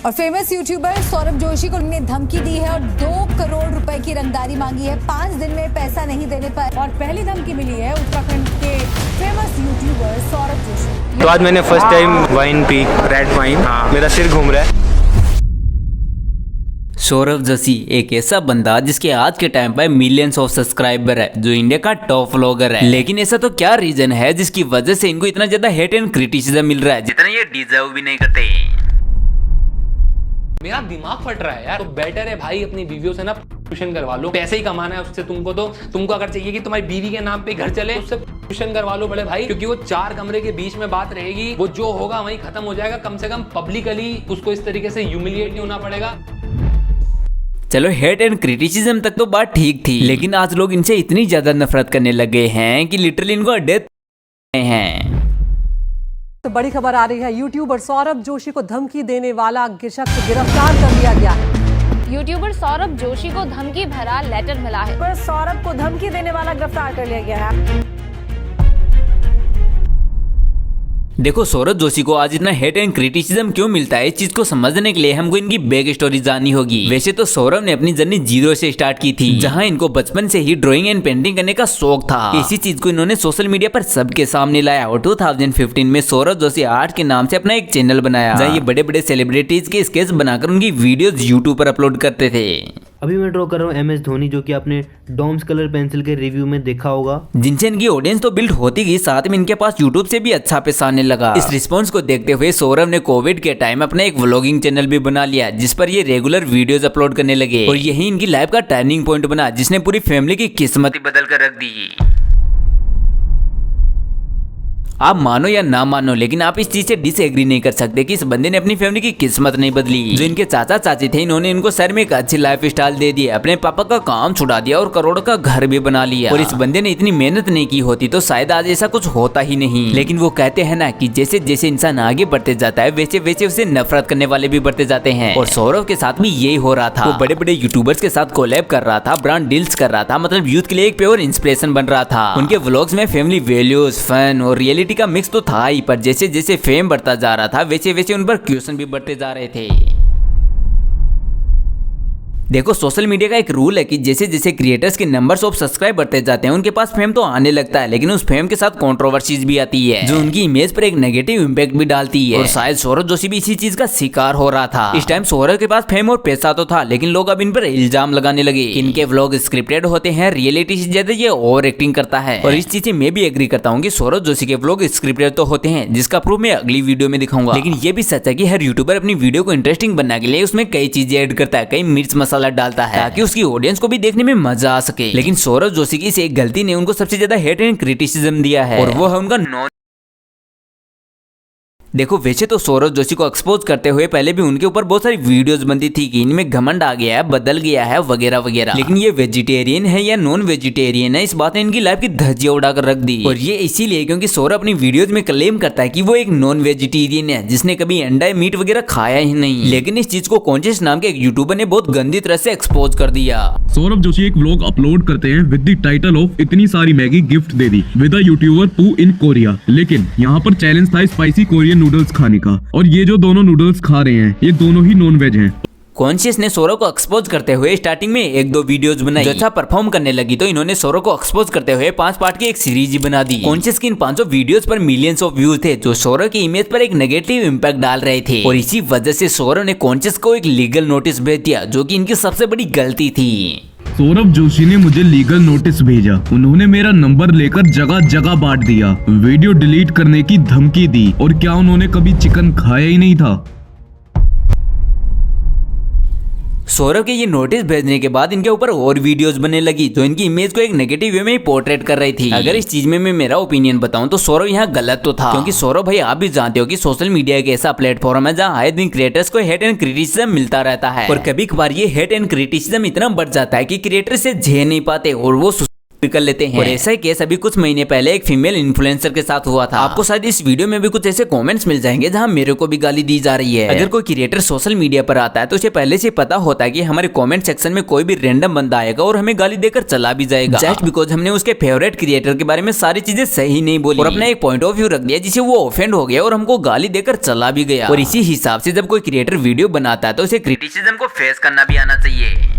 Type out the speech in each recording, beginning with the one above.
और famous YouTuber Saurabh Joshi को उन्होंने धमकी दी है और 2 करोड़ रुपए की रंगदारी मांगी है 5 दिन में पैसा नहीं देने पर। और पहली धमकी मिली है उत्तराखंड के फेमस यूट्यूबर सौरभ जोशी। तो आज मैंने first time wine P, red wine. मेरा सिर घूम रहा है। सौरभ जोशी एक ऐसा बंदा जिसके आज के टाइम पर मिलियंस ऑफ सब्सक्राइबर है, जो इंडिया का टॉप व्लॉगर है। लेकिन ऐसा तो क्या रीजन है जिसकी वजह से इनको इतना ज्यादा हेट एंड क्रिटिसिज्म मिल रहा है, जितना ये डिजर्व भी नहीं करते। मेरा दिमाग फट रहा है यार। तो बेटर है भाई अपनी बीवियों से ना ट्यूशन करवा लो, पैसे ही कमाना है उससे तुमको। तो तुमको अगर चाहिए कि तुम्हारी बीवी के नाम पे घर चले, उससे ट्यूशन करवा लो बड़े भाई, क्योंकि वो 4 कमरे के बीच में बात रहेगी, वो जो होगा वही खत्म हो जाएगा। कम से कम पब्लिकली उसको इस तरीके से ह्यूमिलिएट नहीं होना पड़ेगा। चलो हेट एंड क्रिटिसिज्म तक तो बात ठीक थी, लेकिन आज लोग इनसे इतनी ज्यादा नफरत करने लगे हैं कि लिटरली इनको डेथ हैं। तो बड़ी खबर आ रही है, यूट्यूबर सौरभ जोशी को धमकी देने वाला शख्स गिरफ्तार कर लिया गया है। यूट्यूबर सौरभ जोशी को धमकी भरा लेटर मिला है। पर सौरभ को धमकी देने वाला गिरफ्तार कर लिया गया है। देखो सौरभ जोशी को आज इतना हेट एंड क्रिटिसिज्म क्यों मिलता है, इस चीज को समझने के लिए हमको इनकी बैक स्टोरी जाननी होगी। वैसे तो सौरभ ने अपनी जर्नी 0 से स्टार्ट की थी, जहां इनको बचपन से ही ड्राइंग एंड पेंटिंग करने का शौक था। इसी चीज को इन्होंने सोशल मीडिया पर सबके सामने लाया और 2015 में सौरभ जोशी आर्ट के नाम से अपना एक चैनल बनाया, जहाँ ये बड़े बड़े सेलिब्रिटीज के स्केच बनाकर उनकी वीडियोज यूट्यूब पर अपलोड करते थे। अभी मैं ड्रॉ कर रहा हूँ MS धोनी, जो कि आपने डॉम्स कलर पेंसिल के रिव्यू में देखा होगा, जिनसे इनकी ऑडियंस तो बिल्ड होती गई, साथ में इनके पास यूट्यूब से भी अच्छा पैसा आने लगा। इस रिस्पांस को देखते हुए सौरभ ने कोविड के टाइम अपना एक व्लॉगिंग चैनल भी बना लिया, जिस पर ये रेगुलर वीडियोस अपलोड करने लगे और यही इनकी लाइफ का टर्निंग पॉइंट बना, जिसने पूरी फैमिली की किस्मत ही बदल कर रख दी। आप मानो या ना मानो, लेकिन आप इस चीज से डिसएग्री नहीं कर सकते कि इस बंदे ने अपनी फैमिली की किस्मत नहीं बदली। जो इनके चाचा चाची थे, इन्होंने इनको शहर में एक अच्छी लाइफ स्टाइल दे दी, अपने पापा का काम छुड़ा दिया और करोड़ों का घर भी बना लिया। और इस बंदे ने इतनी मेहनत नहीं की होती तो शायद आज ऐसा कुछ होता ही नहीं। लेकिन वो कहते हैं ना कि जैसे जैसे इंसान आगे बढ़ते जाता है, वैसे वैसे उसे नफरत करने वाले भी बढ़ते जाते हैं। और सौरभ के साथ भी यही हो रहा था। वो बड़े बड़े यूट्यूबर्स के साथ कोलैब कर रहा था, ब्रांड डील्स कर रहा था, मतलब यूथ के लिए एक प्योर इंस्पिरेशन बन रहा था। उनके व्लॉग्स में फैमिली वैल्यूज, फन और रियलिटी का मिक्स तो था ही, पर जैसे जैसे फेम बढ़ता जा रहा था, वैसे वैसे उन पर क्वेश्चन भी बढ़ते जा रहे थे। देखो सोशल मीडिया का एक रूल है कि जैसे जैसे क्रिएटर्स के नंबर्स ऑफ सब्सक्राइब बढ़ते जाते हैं, उनके पास फेम तो आने लगता है, लेकिन उस फेम के साथ कंट्रोवर्सीज भी आती है, जो उनकी इमेज पर एक नेगेटिव इंपैक्ट भी डालती है। और शायद सौरभ जोशी भी इसी चीज का शिकार हो रहा था। इस टाइम सौरभ के पास फेम और पैसा तो था, लेकिन लोग अब इन पर इल्जाम लगाने लगे। इनके व्लॉग स्क्रिप्टेड होते हैं, रियलिटी से ज्यादा ये ओवर एक्टिंग करता है। और इस चीज से मैं भी एग्री करता हूँ कि सौरभ जोशी के व्लॉग स्क्रिप्टेड तो होते हैं, जिसका प्रूफ मैं अगली वीडियो में दिखाऊंगा। लेकिन ये भी सच है कि हर यूट्यूबर अपनी वीडियो को इंटरेस्टिंग बनने के लिए उसमें कई चीजें ऐड करता है, कई मिर्च मसाला डालता है, ताकि उसकी ऑडियंस को भी देखने में मजा आ सके। लेकिन सौरभ जोशी की इस एक गलती ने उनको सबसे ज्यादा हेट एंड क्रिटिसिज्म दिया है, और वो है उनका नॉन। देखो वैसे तो सौरभ जोशी को एक्सपोज करते हुए पहले भी उनके ऊपर बहुत सारी वीडियोस बनती थी कि इनमें घमंड आ गया है, बदल गया है, वगैरह वगैरह। लेकिन ये वेजिटेरियन है या नॉन वेजिटेरियन है, इस बात ने इनकी लाइफ की धज्जियां उड़ाकर रख दी। और ये इसीलिए क्योंकि सौरभ अपनी वीडियोज में क्लेम करता है कि वो एक नॉन वेजिटेरियन है, जिसने कभी अंडा मीट वगैरह खाया ही नहीं। लेकिन इस चीज को कॉन्शियस नाम के एक यूट्यूबर ने बहुत गंदी तरह से एक्सपोज कर दिया। सौरभ जोशी एक व्लॉग अपलोड करते हैं विद द टाइटल ऑफ इतनी सारी Maggi gift they the with a YouTuber पू इन कोरिया। लेकिन यहाँ पर चैलेंज था स्पाइसी कोरियन नूडल्स खाने का, और ये जो दोनों नूडल्स खा रहे हैं ये दोनों ही नॉन वेज हैं। कॉन्शियस ने सौरभ को एक्सपोज करते हुए स्टार्टिंग में 1-2 वीडियोस बनाई, जो अच्छा परफॉर्म करने लगी तो इन्होंने सौरभ को एक्सपोज करते हुए 5 पार्ट की एक सीरीज ही बना दी। कॉन्शियस की इन 500 वीडियोस पर मिलियंस ऑफ व्यूज थे, जो सौरभ की इमेज पर एक नेगेटिव इंपैक्ट डाल रहे थे। और इसी वजह से सौरभ ने कॉन्शियस को एक लीगल नोटिस भेज दिया, जो कि इनकी सबसे बड़ी गलती थी। सौरभ जोशी ने मुझे लीगल नोटिस भेजा, उन्होंने मेरा नंबर लेकर जगह जगह बांट दिया, वीडियो डिलीट करने की धमकी दी। और क्या उन्होंने कभी चिकन खाया ही नहीं था? सौरभ के ये नोटिस भेजने के बाद इनके ऊपर और वीडियोस बनने लगी, जो इनकी इमेज को एक नेगेटिव वे में पोर्ट्रेट कर रही थी। अगर इस चीज में मैं मेरा ओपिनियन बताऊं तो सौरभ यहाँ गलत तो था, क्योंकि सौरभ भाई आप भी जानते हो कि सोशल मीडिया एक ऐसा प्लेटफॉर्म है जहाँ आए दिन क्रिएटर्स को हेट एंड क्रिटिसिज्म मिलता रहता है। और कभी कभार ये हेट एंड क्रिटिसिज्म इतना बढ़ जाता है कि क्रिएटर से झेल नहीं पाते और वो कर लेते हैं। और ऐसा ही केस अभी कुछ महीने पहले एक फीमेल इन्फ्लुएंसर के साथ हुआ था। आपको शायद इस वीडियो में भी कुछ ऐसे कमेंट्स मिल जाएंगे जहां मेरे को भी गाली दी जा रही है। अगर कोई क्रिएटर सोशल मीडिया पर आता है तो उसे पहले से पता होता है कि हमारे कमेंट सेक्शन में कोई भी रैंडम बंदा आएगा और हमें गाली देकर चला भी जाएगा, जस्ट बिकॉज हमने उसके फेवरेट क्रिएटर के बारे में सारी चीजें सही नहीं बोली और अपना एक पॉइंट ऑफ व्यू रख दिया जिसे वो ऑफेंड हो गया और हमको गाली देकर चला भी गया। और इसी हिसाब से जब कोई क्रिएटर वीडियो बनाता है तो उसे क्रिटिसिज्म को फेस करना भी आना चाहिए।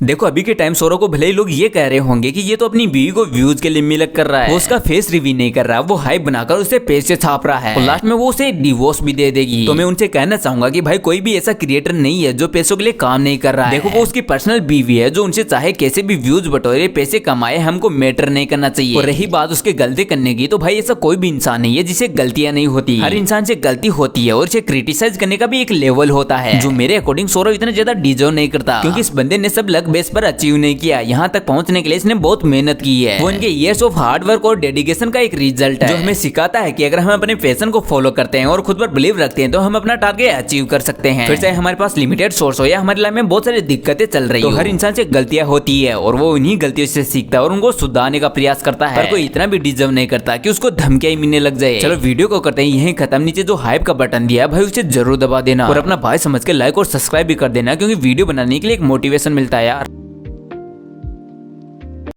देखो अभी के टाइम सौरव को भले ही लोग ये कह रहे होंगे कि ये तो अपनी बीवी को व्यूज के लिए मिलक कर रहा है, वो उसका फेस रिवील नहीं कर रहा, वो हाइप बनाकर उसे पैसे छाप रहा है और लास्ट में वो उसे डिवोर्स भी दे देगी। तो मैं उनसे कहना चाहूंगा कि भाई कोई भी ऐसा क्रिएटर नहीं है जो पैसों के लिए काम नहीं कर रहा है। देखो वो उसकी पर्सनल बीवी है जो उनसे चाहे कैसे भी व्यूज बटोरे पैसे कमाए, हमको मैटर नहीं करना चाहिए। और रही बात उसके गलती करने की, तो भाई ऐसा कोई भी इंसान नहीं है जिसे गलतियां नहीं होती। हर इंसान से गलती होती है और इसे क्रिटिसाइज करने का भी एक लेवल होता है जो मेरे अकॉर्डिंग सौरव इतना ज्यादा डिजर्व नहीं करता, क्योंकि इस बंदे ने सब लक बेस पर अचीव नहीं किया। यहाँ तक पहुंचने के लिए इसने बहुत मेहनत की है। वो इनके इयर्स ऑफ हार्ड वर्क और डेडिकेशन का एक रिजल्ट है जो हमें सिखाता है कि अगर हम अपने पैशन को फॉलो करते हैं और खुद पर बिलीव रखते हैं तो हम अपना टारगेट अचीव कर सकते हैं। फिर चाहे हमारे पास लिमिटेड सोर्स हो या हमारी लाइफ में बहुत सारी दिक्कतें चल रही हो, हर इंसान से गलतियां होती है और वो इन्हीं गलतियों से सीखता है और उनको सुधारने का प्रयास करता है। पर कोई इतना भी डिजर्व नहीं करता कि उसको धमकियां मिलने लग जाए। चलो वीडियो को करते हैं यहीं खत्म। नीचे जो हाइप का बटन दिया है भाई उसे जरूर दबा देना और अपना भाई समझ के लाइक और सब्सक्राइब भी कर देना, क्योंकि वीडियो बनाने के लिए एक मोटिवेशन मिलता है यार।